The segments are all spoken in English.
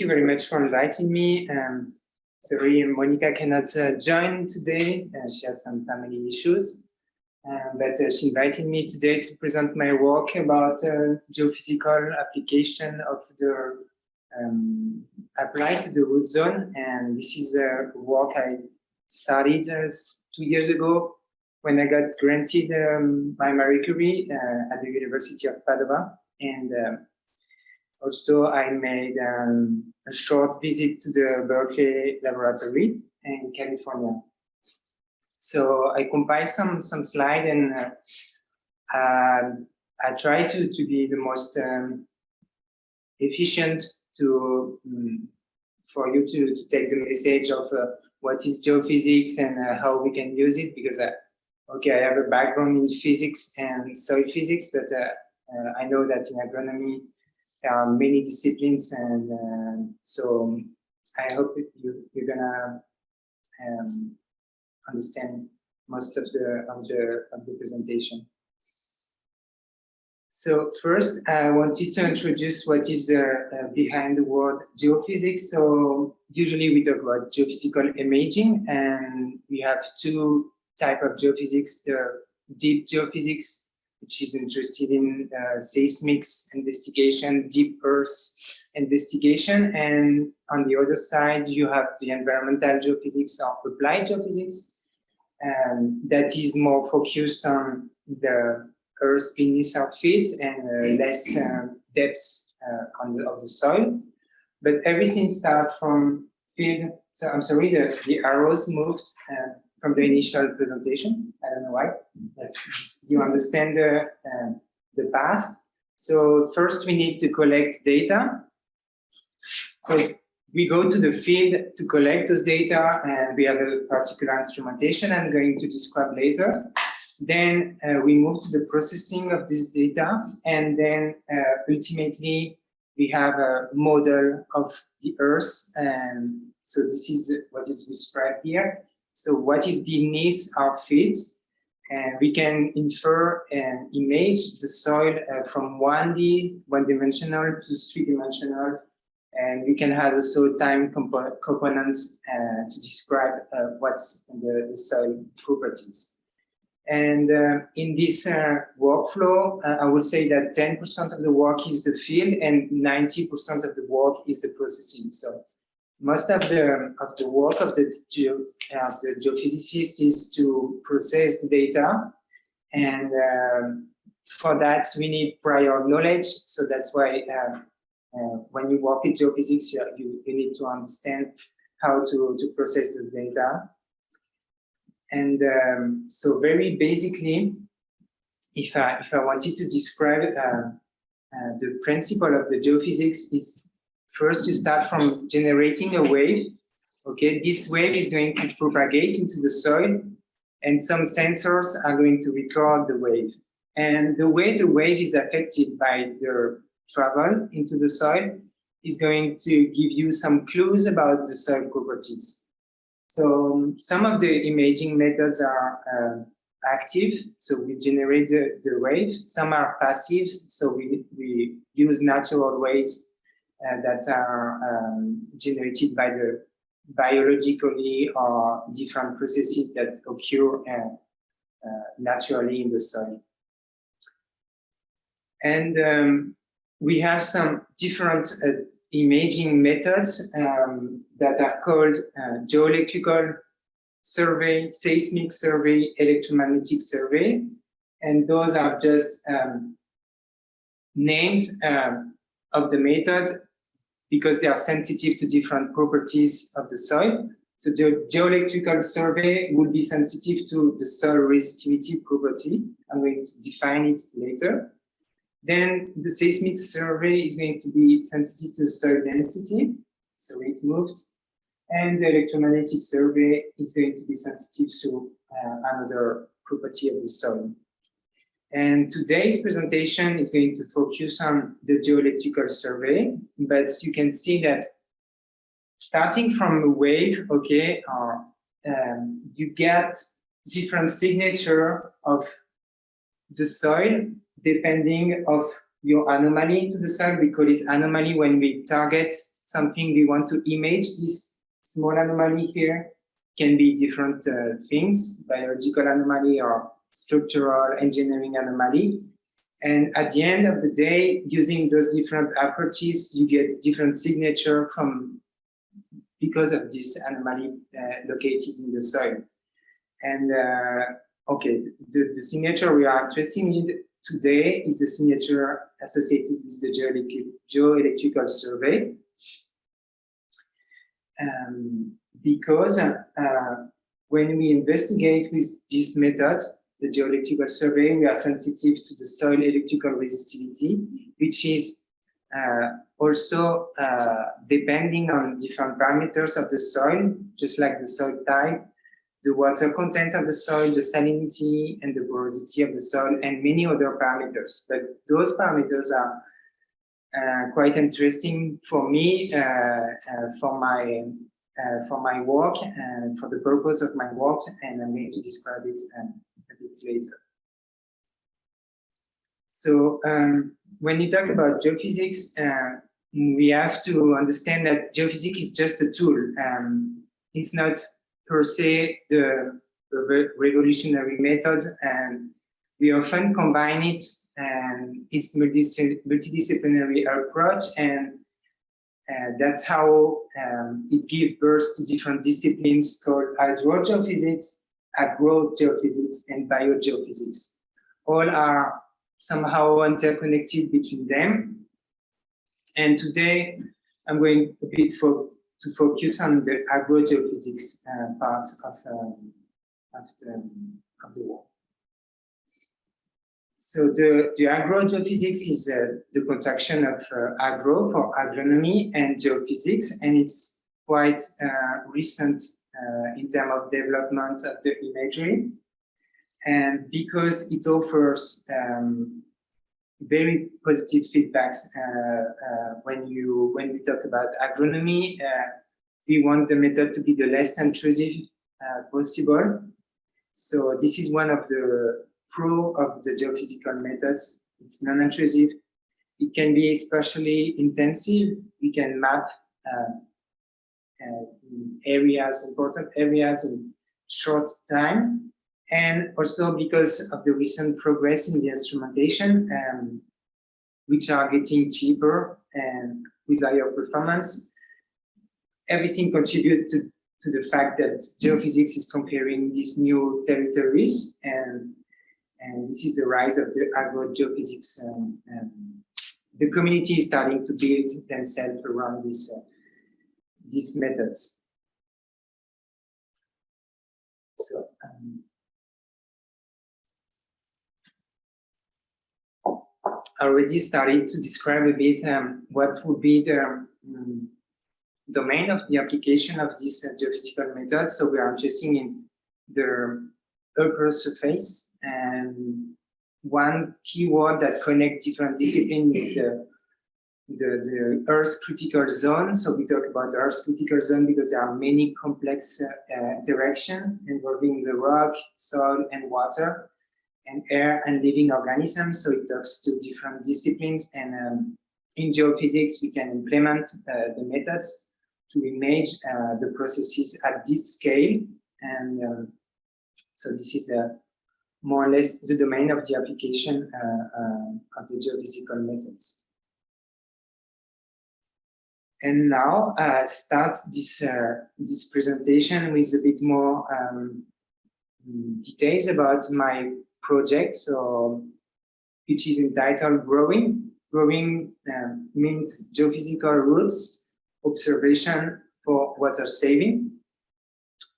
you very much for inviting me. Sorry, Monica cannot join today. She has some family issues. But she invited me today to present my work about geophysical application of the applied to the root zone. And this is a work I started 2 years ago when I got granted my Marie Curie at the University of Padova. And also I made a short visit to the Berkeley laboratory in California. So I compiled some slides, and I try to be the most efficient for you to take the message of what is geophysics and how we can use it, because okay, I have a background in physics and soil physics, but I know that in agronomy there are many disciplines, and so I hope that you're gonna understand most of the presentation. So first, I wanted to introduce what is behind the word geophysics. So usually we talk about geophysical imaging, and we have two types of geophysics: the deep geophysics, which is interested in seismics investigation, deep earth investigation, and on the other side you have the environmental geophysics or applied geophysics. That is more focused on the earth beneath surface and less depth of the soil. But everything starts from field. So I'm sorry, the arrows moved from the initial presentation. I don't know why. You understand the path. So first we need to collect data. So we go to the field to collect those data, and we have a particular instrumentation I'm going to describe later. Then we move to the processing of this data, and then ultimately we have a model of the Earth. And so this is what is described here. So what is beneath our feet, and we can infer and image the soil from 1D, one-dimensional, to 3-dimensional. And we can have also time components to describe what's the soil properties. And in this workflow, I would say that 10% of the work is the field, and 90% of the work is the processing. So most of the work of the geophysicist is to process the data, and for that we need prior knowledge. So that's why when you work in geophysics, you need to understand how to process this data. And so very basically, if I wanted to describe the principle of the geophysics, is first you start from generating a wave. Okay, this wave is going to propagate into the soil, and some sensors are going to record the wave. And the way the wave is affected by the travel into the soil is going to give you some clues about the soil properties. So some of the imaging methods are active, so we generate the wave. Some are passive, so we use natural waves that are generated by the biologically or different processes that occur naturally in the soil. And we have some different imaging methods that are called geoelectrical survey, seismic survey, electromagnetic survey. And those are just names of the method because they are sensitive to different properties of the soil. So the geoelectrical survey will be sensitive to the soil resistivity property. I'm going to define it later. Then the seismic survey is going to be sensitive to the soil density, so it moved. And the electromagnetic survey is going to be sensitive to another property of the soil. And today's presentation is going to focus on the geoelectrical survey, but you can see that starting from a wave, okay, you get different signature of the soil depending of your anomaly into the soil. We call it anomaly when we target something we want to image, this small anomaly here can be different things, biological anomaly or structural engineering anomaly. And at the end of the day, using those different approaches, you get different signature because of this anomaly located in the soil. And okay, the signature we are interested in today is the signature associated with the geoelectrical survey. Because when we investigate with this method, the geoelectrical survey, we are sensitive to the soil electrical resistivity, which is also depending on different parameters of the soil, just like the soil type, the water content of the soil, the salinity and the porosity of the soil, and many other parameters. But those parameters are quite interesting for me, for my work and for the purpose of my work, and I'm going to describe it a bit later. So when you talk about geophysics, we have to understand that geophysics is just a tool. It's not per se the revolutionary method, and we often combine it, and it's multidisciplinary approach, and that's how it gives birth to different disciplines called hydrogeophysics, agrogeophysics, and biogeophysics. All are somehow interconnected between them. And today, I'm going a bit to focus on the agrogeophysics part of the work. So the agrogeophysics is the contraction of agro for agronomy and geophysics, and it's quite recent in terms of development of the imagery. And because it offers very positive feedbacks when we talk about agronomy, we want the method to be the less intrusive possible. So this is one of the pro of the geophysical methods. It's non-intrusive. It can be especially intensive. We can map areas, important areas in short time. And also because of the recent progress in the instrumentation, which are getting cheaper and with higher performance, everything contributes to the fact that geophysics is conquering these new territories, and this is the rise of the agrogeophysics. The community is starting to build themselves around these methods. So, I already started to describe a bit what would be the domain of the application of this geophysical method. So we are interested in the upper surface, and one keyword that connects different disciplines is the Earth critical zone. So we talk about the Earth critical zone because there are many complex interactions involving the rock, soil, and water, and air and living organisms. So it talks to different disciplines, and in geophysics we can implement the methods to image the processes at this scale, and so this is more or less the domain of the application of the geophysical methods. And now I start this presentation with a bit more details about my project, so which is entitled Growing. Growing means geophysical roots observation for water saving.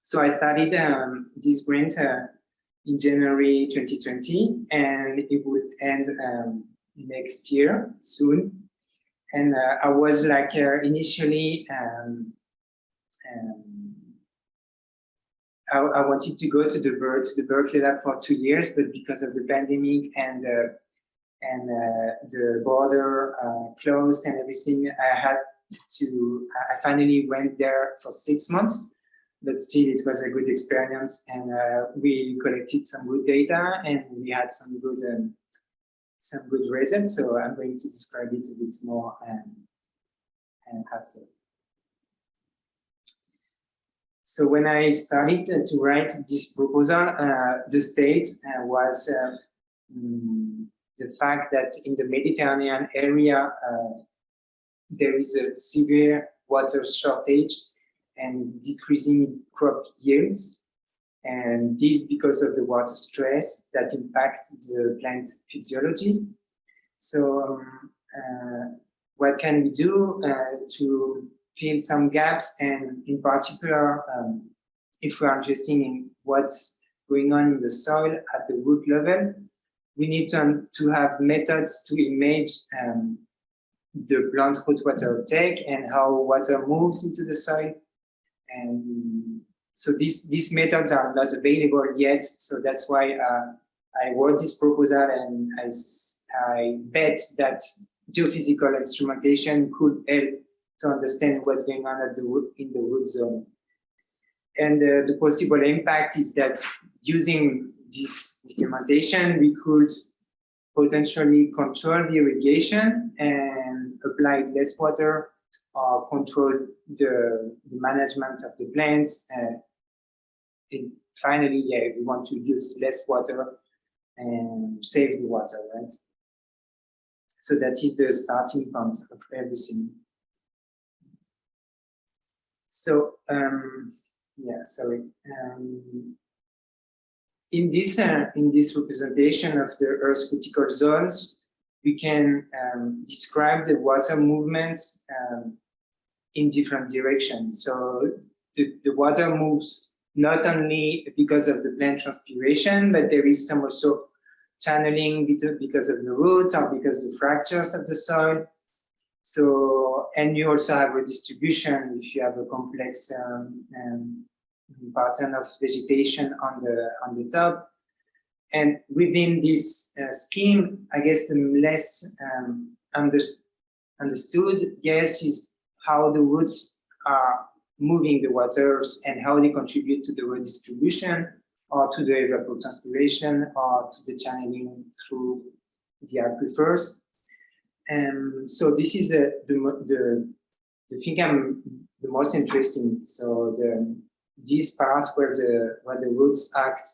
So I started this grant in January 2020, and it would end next year soon. And I was like initially I wanted to go to the Berkeley lab for 2 years, but because of the pandemic and the border closed and everything, I finally went there for 6 months. But still, it was a good experience, and we collected some good data, and we had some good results. So I'm going to describe it a bit more after. So when I started to write this proposal, the state was the fact that in the Mediterranean area, there is a severe water shortage and decreasing crop yields. And this because of the water stress that impact the plant physiology. So what can we do to fill some gaps, and in particular, if we are interested in what's going on in the soil at the root level, we need to have methods to image the plant root water uptake and how water moves into the soil. And so these methods are not available yet. So that's why I wrote this proposal, and I bet that geophysical instrumentation could help to understand what's going on at in the root zone. And the possible impact is that using this documentation, we could potentially control the irrigation and apply less water, or control the management of the plants. Finally, yeah, we want to use less water and save the water, right? So that is the starting point of everything. So, yeah, sorry. In this representation of the Earth's critical zones, we can describe the water movements in different directions. So the water moves not only because of the plant transpiration, but there is some also channeling because of the roots or because of the fractures of the soil. So, and you also have redistribution if you have a complex pattern of vegetation on the top. And within this scheme, I guess the less understood, yes, is how the roots are moving the waters and how they contribute to the redistribution, or to the evapotranspiration, or to the channeling through the aquifers. So this is the thing I'm the most interesting. So these parts where the roots act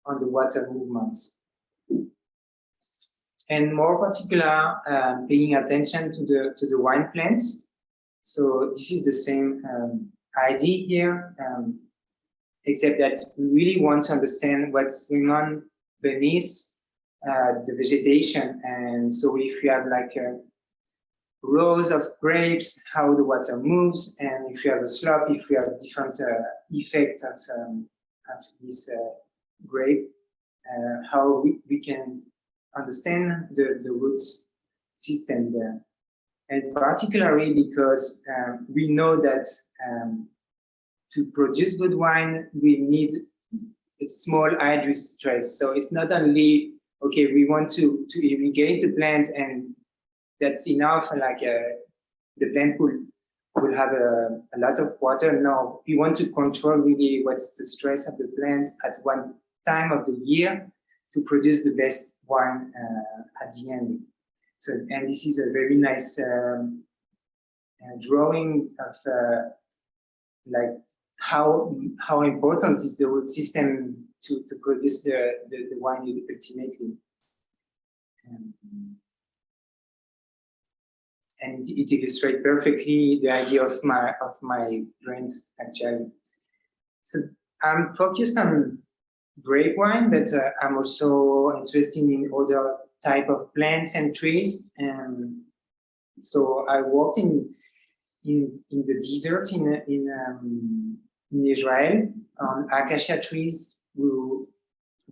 on the water movements, and more particular, paying attention to the wine plants. So this is the same idea here, except that we really want to understand what's going on beneath the vegetation. And so if you have like rows of grapes, how the water moves, and if you have a slope, if you have different effects of this grape, how we can understand the roots system there. And particularly because we know that to produce good wine, we need a small hydric stress. So it's not only, okay, we want to irrigate the plant and that's enough, like the plant will have a lot of water. No, we want to control really what's the stress of the plant at one time of the year to produce the best wine at the end. So, and this is a very nice drawing of like how important is the root system to produce the wine ultimately. And it illustrates perfectly the idea of my brains actually. So I'm focused on grape wine, but I'm also interested in other type of plants and trees. And so I worked in the desert in Israel on acacia trees who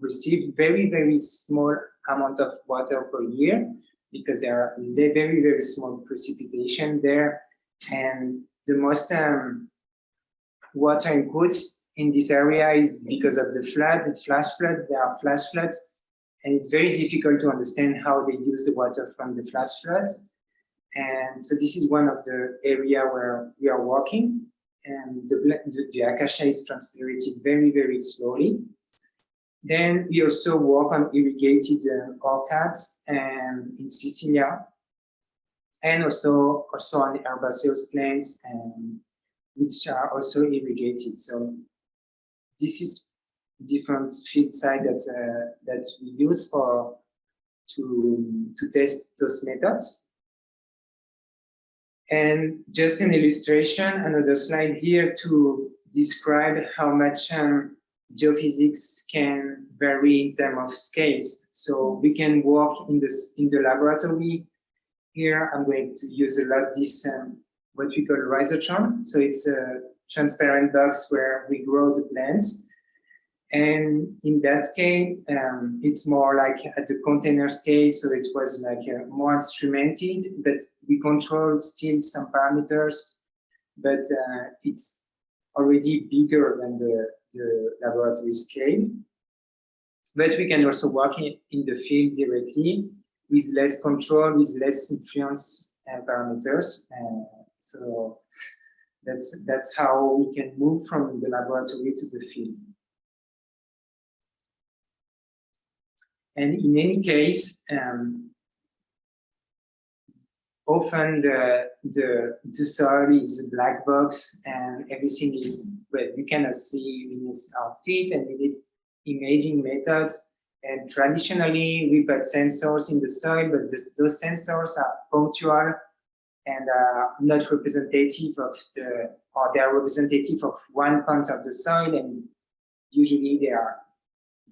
receive very small amount of water per year, because there are very small precipitation there, and the most water input in this area is because of the flash floods. There are flash floods, and it's very difficult to understand how they use the water from the flash floods. And so this is one of the area where we are working, and the acacia is transpirated very slowly. Then we also work on irrigated orchards and in Sicilia, and also on the herbaceous plants, which are also irrigated. So this is different field site that we use to test those methods. And just an illustration, another slide here to describe how much geophysics can vary in terms of scales. So we can work in the laboratory. Here I'm going to use a lot this what we call rhizotron. So it's a transparent box where we grow the plants. And in that scale, it's more like at the container scale. So it was like more instrumented, but we control still some parameters, but it's already bigger than the laboratory scale. But we can also work in the field directly with less control, with less influence parameters. So that's how we can move from the laboratory to the field. And in any case, often the soil is a black box and everything is, well, we cannot see with our feet, and we need imaging methods. And traditionally, we put sensors in the soil, but those sensors are punctual and not representative of or they are representative of one point of the soil, and usually they are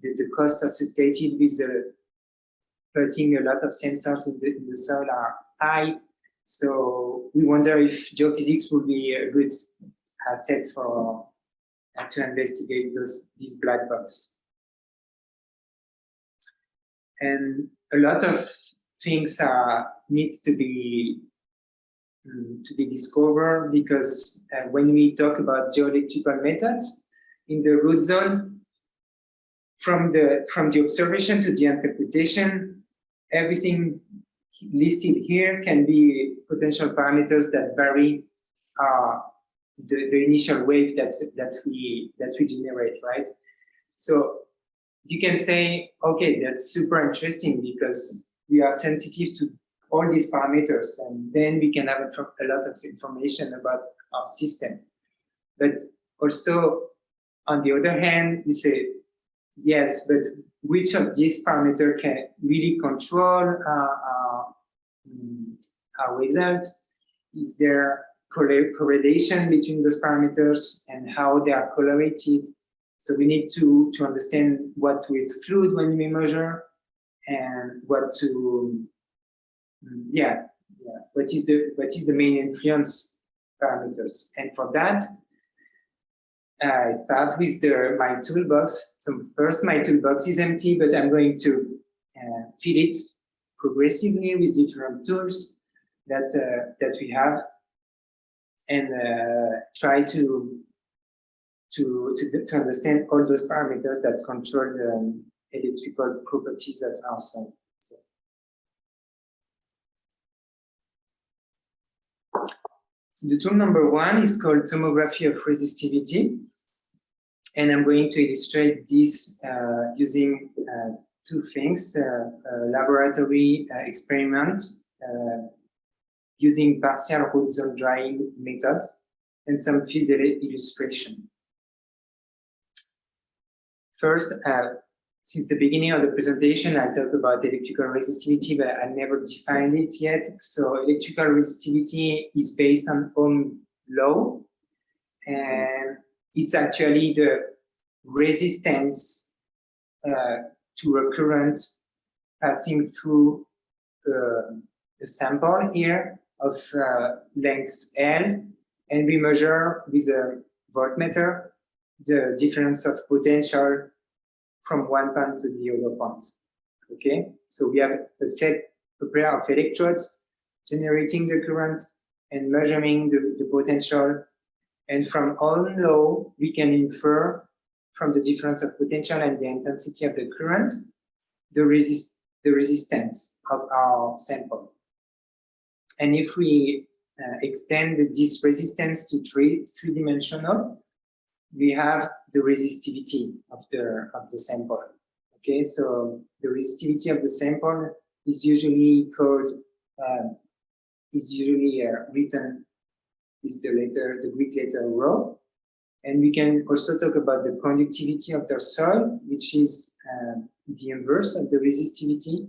the costs associated with putting a lot of sensors in the soil are high. So we wonder if geophysics would be a good asset for to investigate these black boxes. And a lot of things needs to be discovered, because when we talk about geoelectrical methods in the root zone, from the observation to the interpretation, everything listed here can be potential parameters that vary the initial wave that we generate, right? So you can say, okay, that's super interesting because we are sensitive to all these parameters, and then we can have a lot of information about our system. But also, on the other hand, we say, yes, but which of these parameters can really control our results? Is there correlation between those parameters and how they are correlated? So we need to understand what to exclude when we measure, and what to what is the main influence parameters. And for that, I start with my toolbox. So first, my toolbox is empty, but I'm going to fill it progressively with different tools that we have, and try to understand all those parameters that control the electrical properties of our soil. So the tool number one is called tomography of resistivity. And I'm going to illustrate this using two things, a laboratory experiment using partial root zone drying method, and some field illustration. First, since the beginning of the presentation, I talked about electrical resistivity, but I never defined it yet. So electrical resistivity is based on Ohm's law, and it's actually the resistance to a current passing through a sample here of length L, and we measure with a voltmeter the difference of potential from one point to the other point. Okay, so we have a pair of electrodes generating the current and measuring the potential. And from Ohm's law, we can infer from the difference of potential and the intensity of the current, the resistance of our sample. And if we extend this resistance to three-dimensional, we have the resistivity of the sample. Okay, so the resistivity of the sample is usually called written with the Greek letter rho, And we can also talk about the conductivity of the soil, which is the inverse of the resistivity,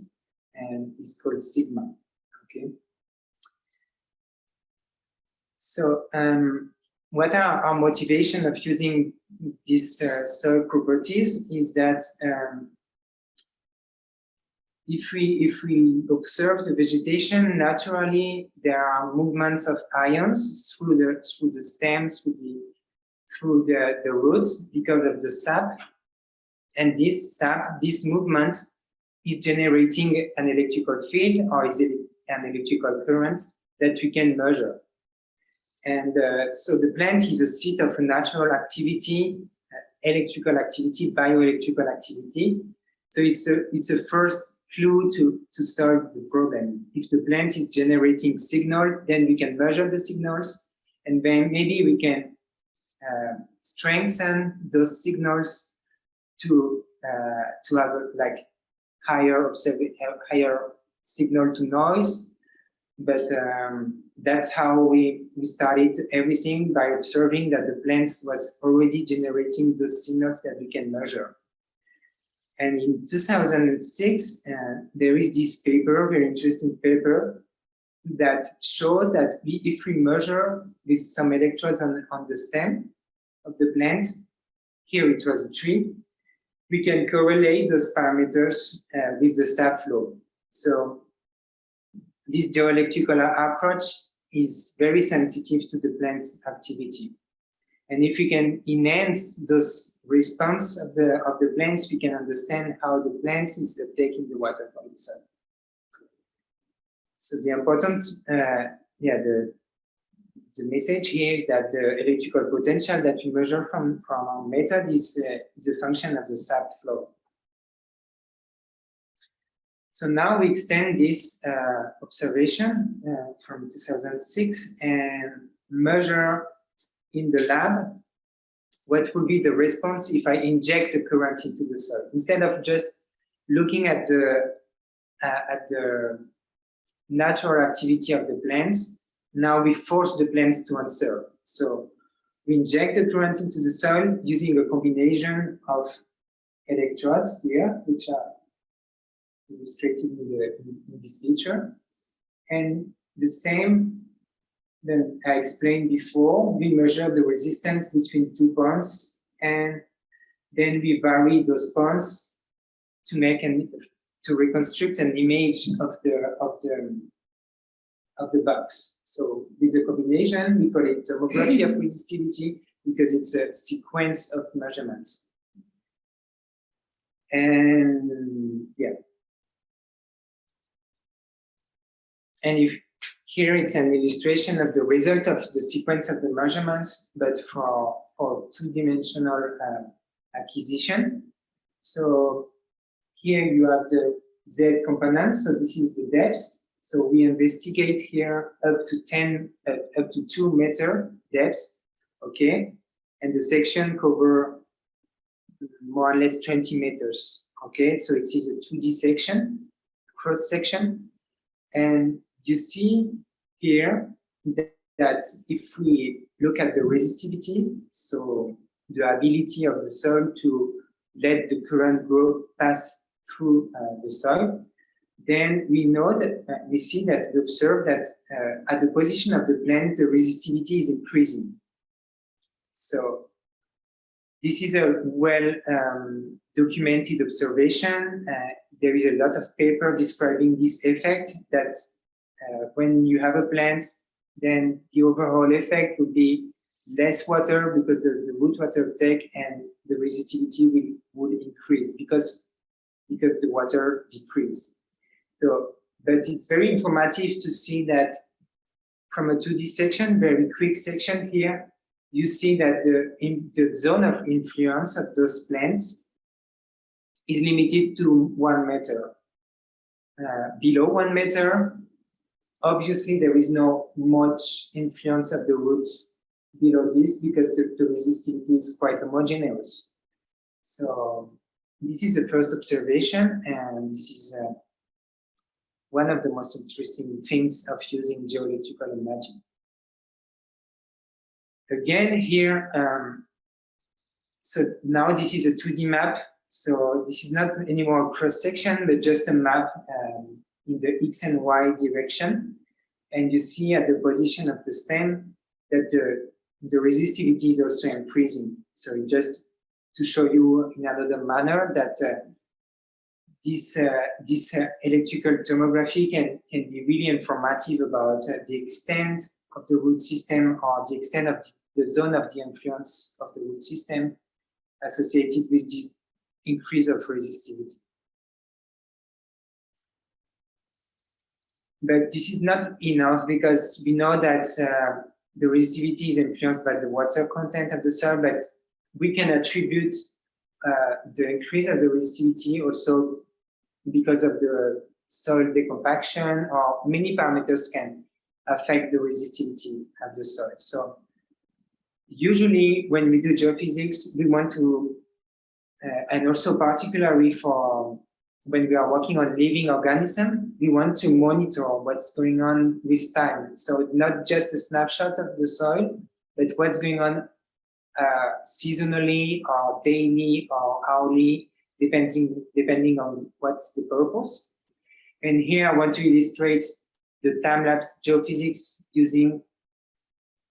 and it's called sigma. Okay. So what are our motivation of using these soil properties is that if we observe the vegetation, naturally there are movements of ions through the stems, through the roots because of the sap, and this sap, this movement is generating an electrical field or is it an electrical current that we can measure. And so the plant is a seat of a natural activity, electrical activity, bioelectrical activity. So it's a first clue to solve the problem. If the plant is generating signals, then we can measure the signals, and then maybe we can strengthen those signals to have like higher signal to noise. But that's how we started everything, by observing that the plant was already generating those signals that we can measure. And in 2006, there is this paper, very interesting paper, that shows that if we measure with some electrodes on the stem of the plant, here it was a tree, we can correlate those parameters with the sap flow. So this geoelectrical approach is very sensitive to the plant activity. And if we can enhance those response of the plants, we can understand how the plants is taking the water from the soil. So the important, the message here is that the electrical potential that we measure from our method is a function of the sap flow. So now we extend this observation from 2006 and measure in the lab what will be the response if I inject a current into the soil. Instead of just looking at the natural activity of the plants, now we force the plants to answer. So we inject the current into the soil using a combination of electrodes here, which are illustrated in this picture. And the same that I explained before, we measure the resistance between 2 points, and then we vary those points to reconstruct an image of the box. So with a combination, we call it tomography of resistivity because it's a sequence of measurements. And yeah. And here it's an illustration of the result of the sequence of the measurements, but for two-dimensional acquisition. So here you have the Z component. So this is the depth. So we investigate here up to 2 meter depth. Okay, and the section cover more or less 20 meters. Okay, so it is a 2D section, cross section, and you see here that if we look at the resistivity, so the ability of the soil to let the current pass through the soil, then we know that we observe that at the position of the plant, the resistivity is increasing. So this is a well documented observation. There is a lot of paper describing this effect, that when you have a plant, then the overall effect would be less water because the root water take, and the resistivity would increase because the water decrease. So, but it's very informative to see that from a 2D section, very quick section here, you see that the zone of influence of those plants is limited to 1 meter. Below 1 meter, obviously there is no much influence of the roots below this because the resistivity is quite homogeneous. So this is the first observation, and this is one of the most interesting things of using geoelectrical imaging. Again, here So now this is a 2D map. So this is not anymore a cross section, but just a map in the X and Y direction. And you see at the position of the stem that the resistivity is also increasing. So just to show you in another manner that this electrical tomography can be really informative about the extent of the root system or the extent of the zone of the influence of the root system associated with this increase of resistivity. But this is not enough because we know that the resistivity is influenced by the water content of the soil, but we can attribute the increase of the resistivity also because of the soil decompaction, or many parameters can affect the resistivity of the soil. So usually when we do geophysics, we want to, and also particularly for when we are working on living organisms, we want to monitor what's going on with time. So not just a snapshot of the soil, but what's going on seasonally or daily or hourly, depending on what's the purpose. And here I want to illustrate the time-lapse geophysics using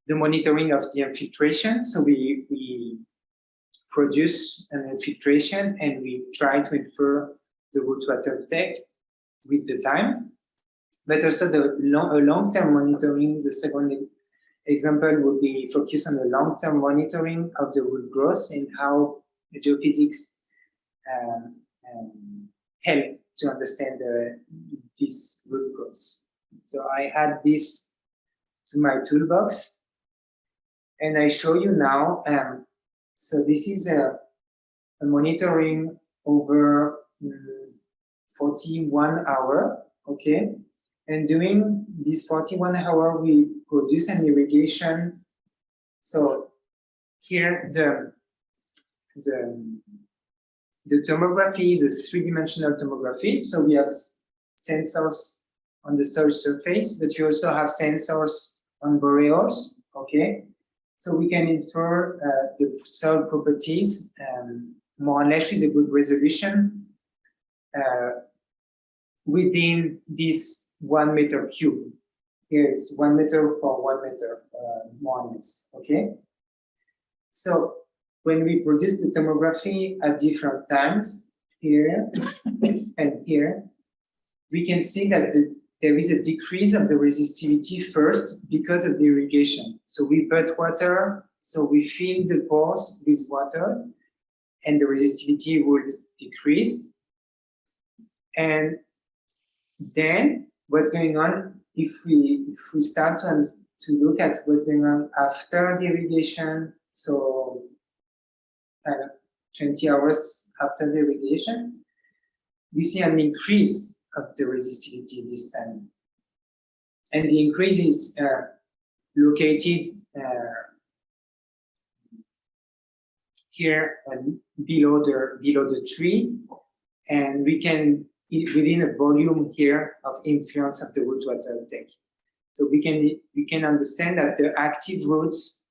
the monitoring of the infiltration. So we produce an infiltration and we try to infer the root water uptake with the time, but also the long-term monitoring. The second example would be focused on the long-term monitoring of the root growth and how the geophysics help to understand this root growth. So I add this to my toolbox, and I show you now. So this is a monitoring over 41 hours, okay? And during this 41 hours, we produce an irrigation. So here the tomography is a three-dimensional tomography. So we have sensors on the soil surface, but you also have sensors on boreholes, okay? So we can infer the soil properties more or less with a good resolution within this 1 meter cube. Here it's 1 meter for 1 meter, more or less, okay? So when we produce the tomography at different times, here and here, we can see that there is a decrease of the resistivity first because of the irrigation. So we put water, so we fill the pores with water, and the resistivity would decrease. And then what's going on if we start to look at what's going on after the irrigation, so 20 hours after the irrigation, we see an increase of the resistivity this time. And the increase is located here below the tree, and we can, within a volume here of influence of the root water uptake. So we can understand that the active roots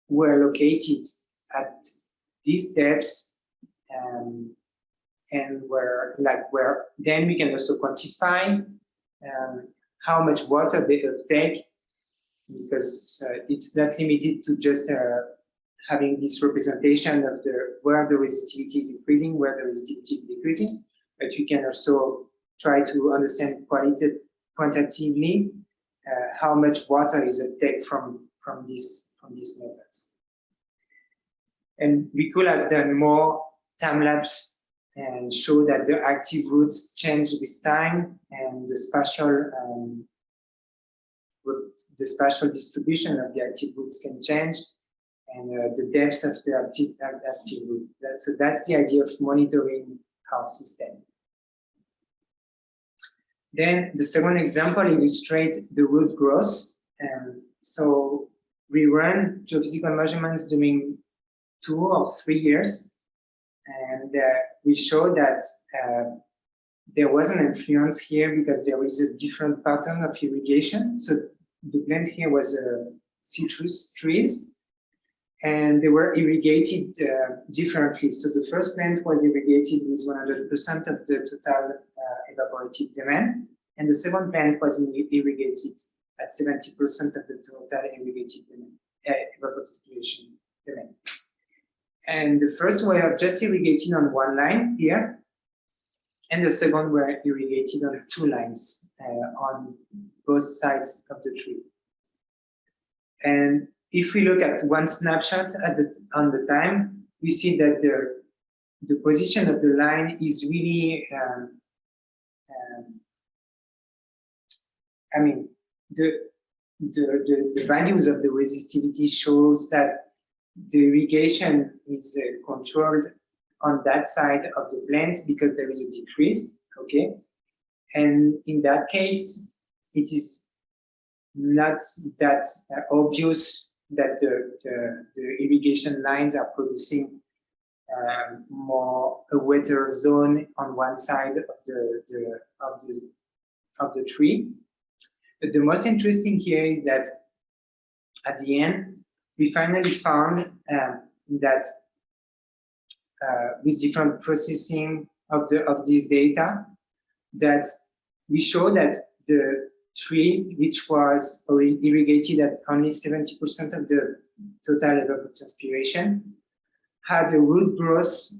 were located at these depths, and where then we can also quantify how much water they uptake, because it's not limited to just having this representation of where the resistivity is increasing, where the resistivity is decreasing, but you can also try to understand quantitatively how much water is uptake from these methods. And we could have done more time-lapse and show that the active roots change with time, and the spatial distribution of the active roots can change, and the depth of the active root. So that's the idea of monitoring our system. Then the second example illustrates the root growth. So we run geophysical measurements during 2 or 3 years, and we show that there was an influence here because there was a different pattern of irrigation. So the plant here was citrus trees, and they were irrigated differently. So the first plant was irrigated with 100% of the total evaporative demand, and the second plant was irrigated at 70% of the total irrigated demand, evapotranspiration demand. And the first were just irrigating on one line here, and the second were irrigated on 2 lines on both sides of the tree. And if we look at one snapshot on the time, we see that the position of the line is really, I mean, the values of the resistivity shows that the irrigation is controlled on that side of the plants because there is a decrease, okay? And in that case, it is not that obvious that the irrigation lines are producing more a wetter zone on one side of the tree. But the most interesting here is that at the end, we finally found that with different processing of this data, that we show that the trees which was irrigated at only 70% of the total evapotranspiration had a root growth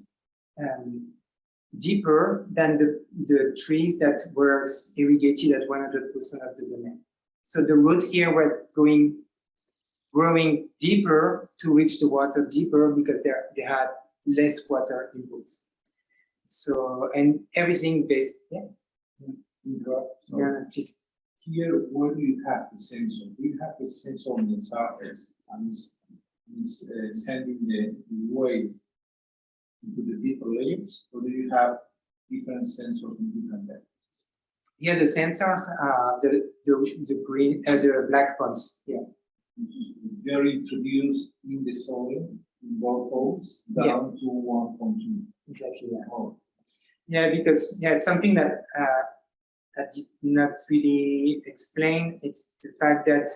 deeper than the trees that were irrigated at 100% of the demand. So the roots here were growing deeper to reach the water deeper because they had less water inputs. So, and everything based, yeah? Yeah, please. Here, where do you have the sensor? Do you have the sensor on the surface and it's sending the wave into the deeper layers, or do you have different sensors in different depths? Here, the sensors are the green, the black ones. Yeah. They're introduced in the soil in both holes down to 1.2. Exactly. Yeah. Oh. Yeah, because it's something that I did not really explain. It's the fact that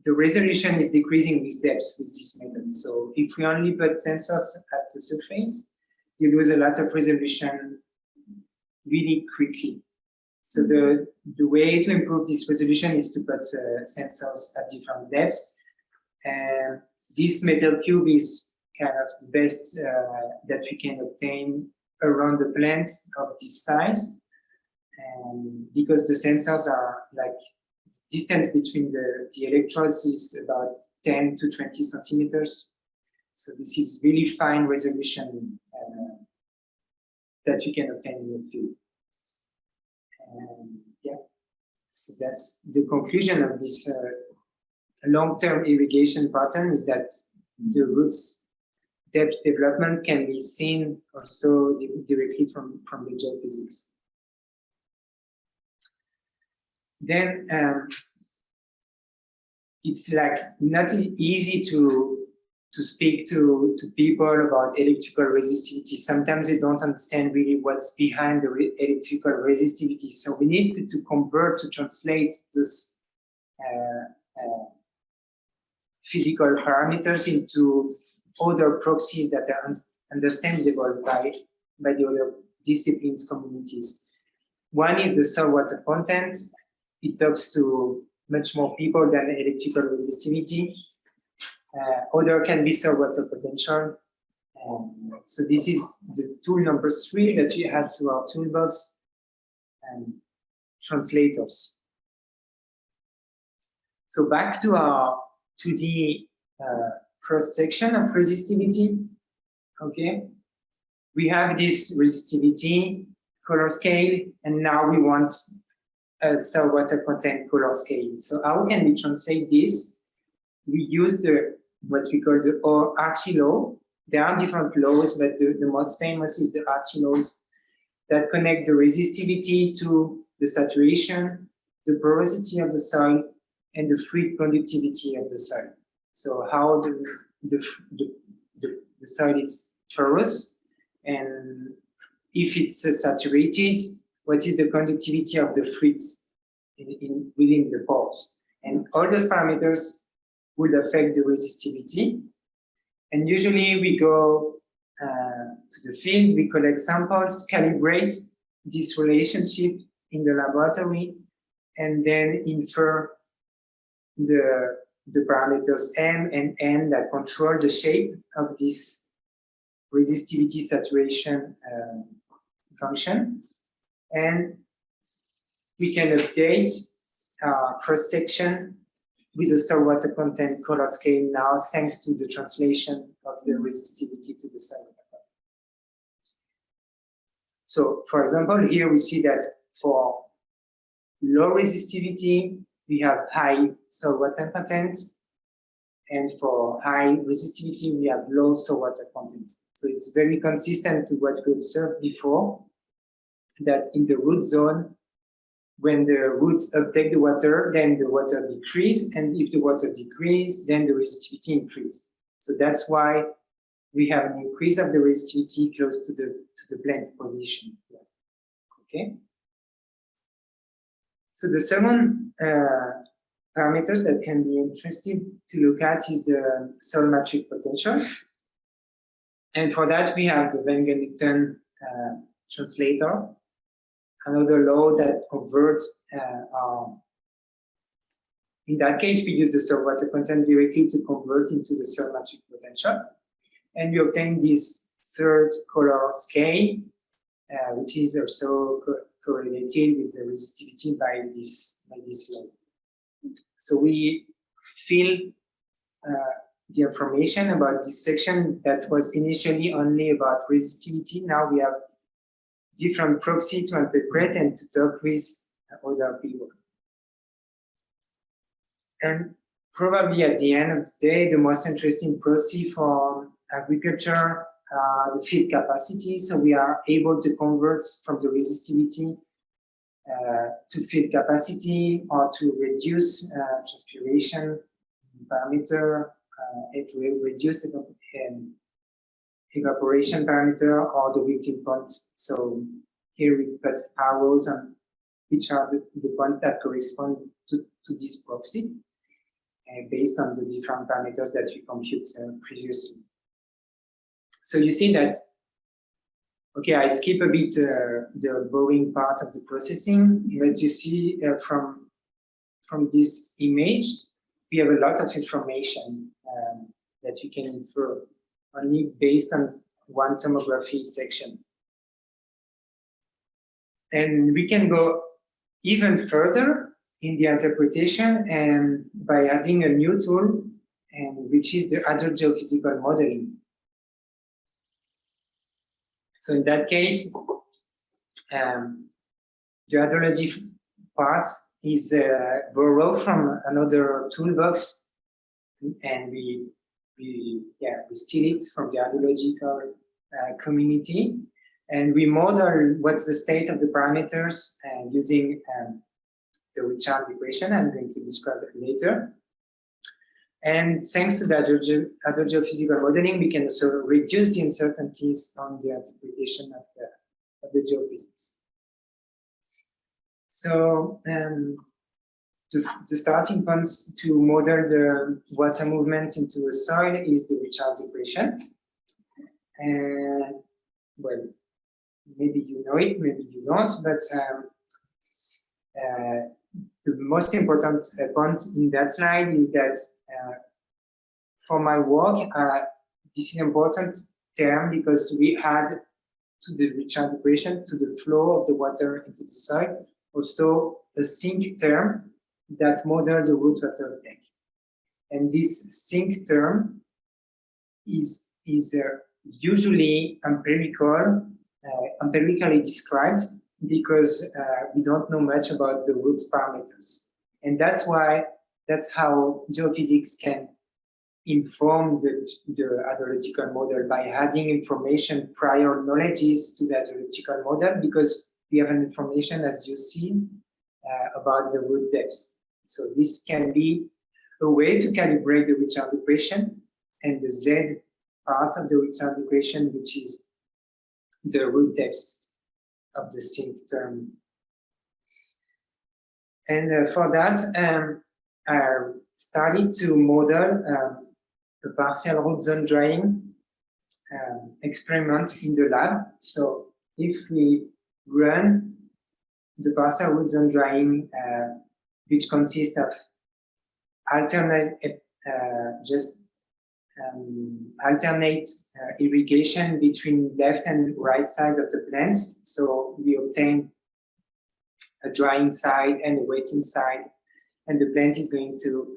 the resolution is decreasing with depth with this method. So if we only put sensors at the surface, you lose a lot of resolution really quickly. So the way to improve this resolution is to put sensors at different depths. And this metal cube is kind of the best that we can obtain around the plants of this size. And because the sensors are like distance between the electrodes is about 10 to 20 centimeters. So this is really fine resolution that you can obtain in the field. And yeah, so that's the conclusion of this long-term irrigation pattern, is that the roots depth development can be seen also directly from the geophysics. Then it's like not easy to speak to people about electrical resistivity. Sometimes they don't understand really what's behind the electrical resistivity. So we need to convert, to translate this physical parameters into other proxies that are understandable by the other disciplines communities. One is the soil water content. It talks to much more people than electrical resistivity. Other can be soil water potential. So this is the tool number 3 that we add to our toolbox, translators. So back to our 2D cross-section of resistivity. Okay, we have this resistivity color scale, and now we want a soil water content color scale. So how can we translate this? We use what we call the Archie law. There are different laws, but the most famous is the Archie laws that connect the resistivity to the saturation, the porosity of the soil, and the fluid conductivity of the soil. So how the soil is porous, and if it's saturated, what is the conductivity of the fluids within the pores? And all those parameters will affect the resistivity. And usually we go to the field, we collect samples, calibrate this relationship in the laboratory, and then infer the parameters M and N that control the shape of this resistivity saturation function. And we can update cross-section with the soil water content color scale now, thanks to the translation of the resistivity to the soil water content. So, for example, here we see that for low resistivity, we have high soil water content, and for high resistivity, we have low soil water content. So it's very consistent to what we observed before, that in the root zone, when the roots uptake the water, then the water decreases, and if the water decreases, then the resistivity increases. So that's why we have an increase of the resistivity close to the blend position. Okay. So the second parameters that can be interesting to look at is the soil matrix potential, and for that we have the Van Gennington translator, another law that converts, in that case, we use the soil water content directly to convert into the soil matrix potential. And we obtain this third color scale, which is also correlated with the resistivity by this law. So we fill the information about this section that was initially only about resistivity. Now we have different proxy to interpret and to talk with other people. And probably at the end of the day, the most interesting proxy for agriculture, the field capacity. So we are able to convert from the resistivity to field capacity, or to reduce transpiration parameter, and to reduce evaporation parameter, or the wilting point. So here we put arrows on which are the points that correspond to this proxy, based on the different parameters that we computed previously. So you see that, okay, I skip a bit the boring part of the processing, but you see from this image, we have a lot of information that you can infer only based on one tomography section. And we can go even further in the interpretation, and by adding a new tool, and which is the adult geophysical modeling. So in that case, the hydrology part is borrowed from another toolbox, and we steal it from the hydrological community, and we model what's the state of the parameters using the Richards equation. I'm going to describe it later. And thanks to the other geophysical modeling, we can also reduce the uncertainties on the interpretation of the geophysics. So the starting points to model the water movement into the soil is the Richards equation. And well, maybe you know it, maybe you don't, but the most important point in that slide is that for my work, this is an important term because we add to the Richards equation, to the flow of the water into the soil, also a sink term that models the root water uptake. And this sink term is usually empirically described because we don't know much about the roots parameters. And that's how geophysics can inform the hydrological model by adding information, prior knowledges to the hydrological model, because we have an information, as you see, about the root depths. So this can be a way to calibrate the Richards equation, and the Z part of the Richards equation, which is the root depths of the sink term. And for that, I started to model a partial root zone drying experiment in the lab. So if we run the partial root zone drying, which consists of alternate irrigation between left and right side of the plants. So we obtain a drying side and a wetting side, and the plant is going to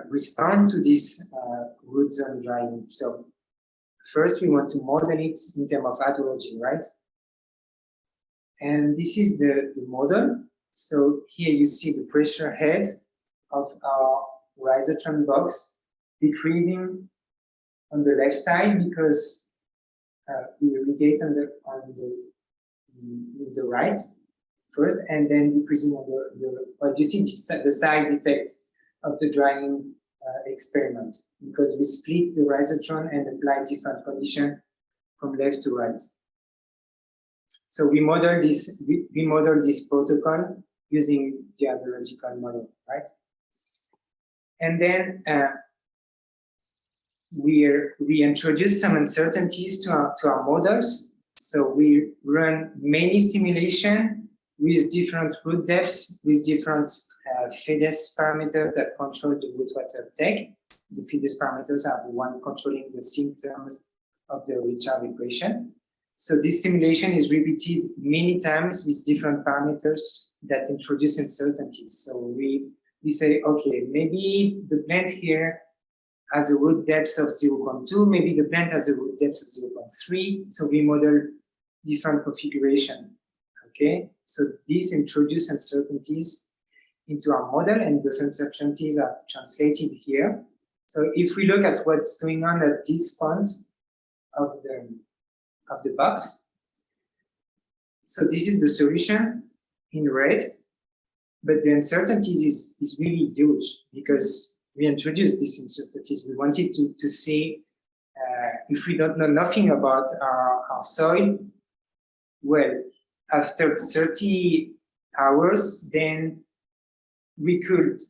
respond to this root zone drying. So first we want to model it in terms of hydrology, right? And this is the model. So here you see the pressure head of our rhizotron box decreasing on the left side because we irrigate on the right first, and then decreasing on well, you see the side effects of the drying experiment because we split the rhizotron and apply different conditions from left to right. So we model this. We model this protocol using the hydrological model, right? And then we introduce some uncertainties to our models. So we run many simulations with different root depths, with different FIDES parameters that control the root water uptake. The FIDES parameters are the one controlling the symptoms of the Richard equation. So this simulation is repeated many times with different parameters that introduce uncertainties. So we say, okay, maybe the plant here has a root depth of 0.2, maybe the plant has a root depth of 0.3. So we model different configuration. Okay, so this introduces uncertainties into our model, and those uncertainties are translated here. So if we look at what's going on at this point of the box, so this is the solution in red, but the uncertainties is really huge because we introduced these uncertainties. We wanted to see if we don't know nothing about our soil, well, after 30 hours, then we could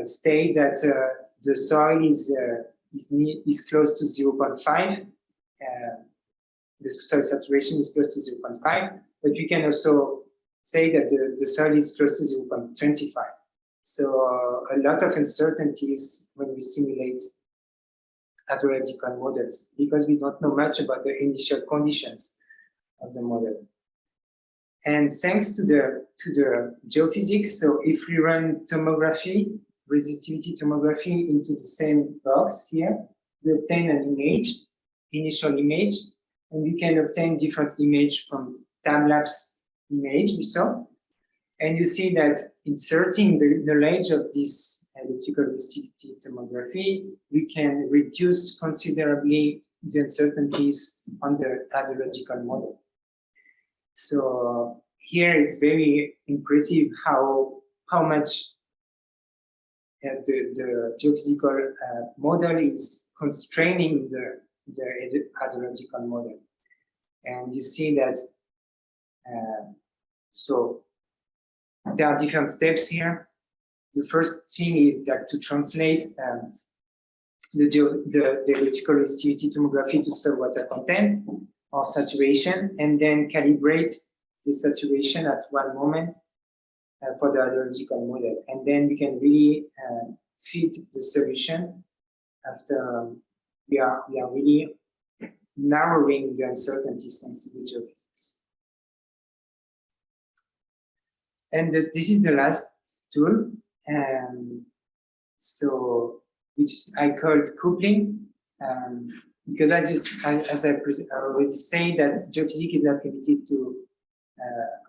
state that the soil is close to 0.5. The soil saturation is close to 0.5, but we can also say that the soil is close to 0.25. So a lot of uncertainties when we simulate hydrological models because we don't know much about the initial conditions of the model. And thanks to the geophysics, so if we run tomography, resistivity tomography into the same box here, we obtain an image, initial image, and we can obtain different image from time-lapse image we saw. And you see that inserting the knowledge of this electrical resistivity tomography, we can reduce considerably the uncertainties on the hydrological model. So here it's very impressive how much the geophysical model is constraining the hydrological model. And you see that so there are different steps here. The first thing is that to translate the electrical resistivity tomography to soil water content or saturation, and then calibrate the saturation at one moment for the hydrological model. And then we can really fit the solution after we are really narrowing the uncertainties thanks to the geophysics. And this is the last tool, so which I called coupling, because as I already say that geophysics is not limited to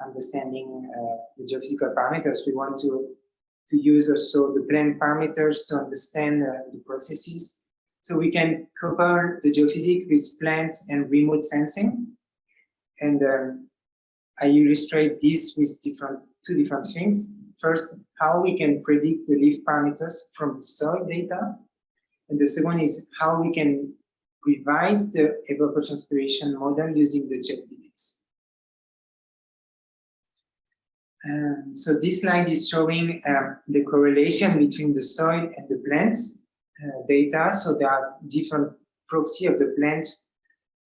understanding the geophysical parameters. We want to use also the plane parameters to understand the processes. So we can couple the geophysics with plant and remote sensing, and I illustrate this with two different things. First, how we can predict the leaf parameters from the soil data. And the second is how we can revise the evapotranspiration model using the Geophysics. So this slide is showing the correlation between the soil and the plants. data. So there are different proxy of the plants,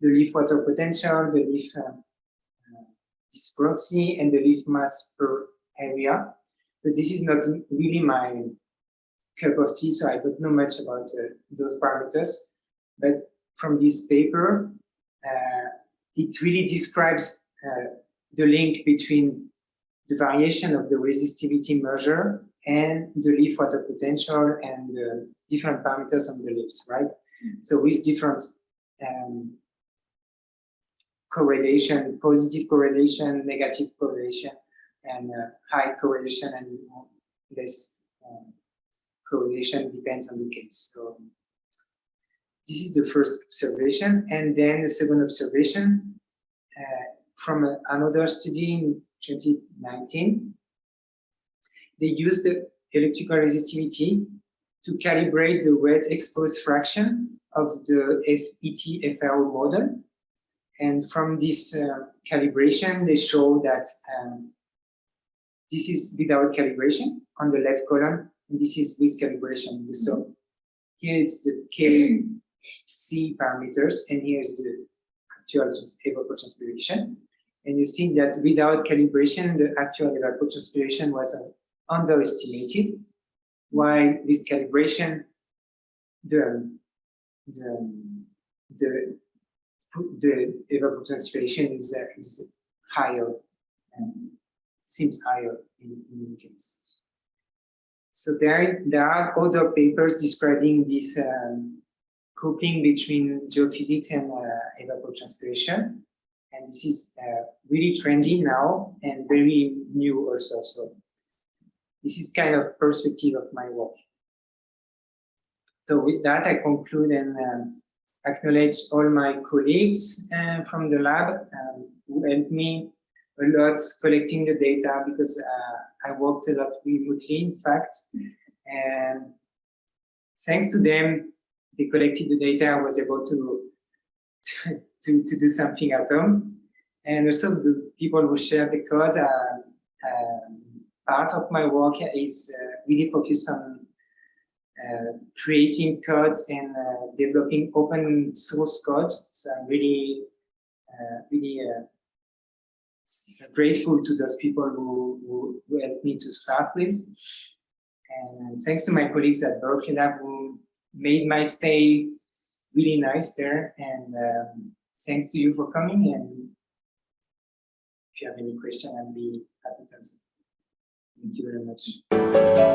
the leaf water potential, the leaf this proxy, and the leaf mass per area. But this is not really my cup of tea, so I don't know much about those parameters. But from this paper, it really describes the link between the variation of the resistivity measure and the leaf water potential and the different parameters on the leaves, right? So with different correlation, positive correlation, negative correlation, and high correlation and less correlation depends on the case. So this is the first observation, and then the second observation from another study in 2019. They used the electrical resistivity to calibrate the wet exposed fraction of the FET-FRO model. And from this calibration, they show that this is without calibration on the left column, and this is with calibration. So here is the KC parameters, and here is the actual evapotranspiration. And you see that without calibration, the actual evapotranspiration was underestimated, while with calibration, the evapotranspiration is higher and seems higher in any case. So there are other papers describing this coupling between geophysics and evapotranspiration, and this is really trendy now and very new also. So this is kind of perspective of my work. So with that, I conclude and acknowledge all my colleagues from the lab who helped me a lot collecting the data, because I worked a lot remotely, in fact. And thanks to them, they collected the data. I was able to do something at home. And also the people who share the code, part of my work is really focused on creating codes and developing open source codes. So I'm really grateful to those people who helped me to start with. And thanks to my colleagues at Berkeley Lab who made my stay really nice there. And thanks to you for coming. And if you have any question, I'll be happy to answer. Thank you very much.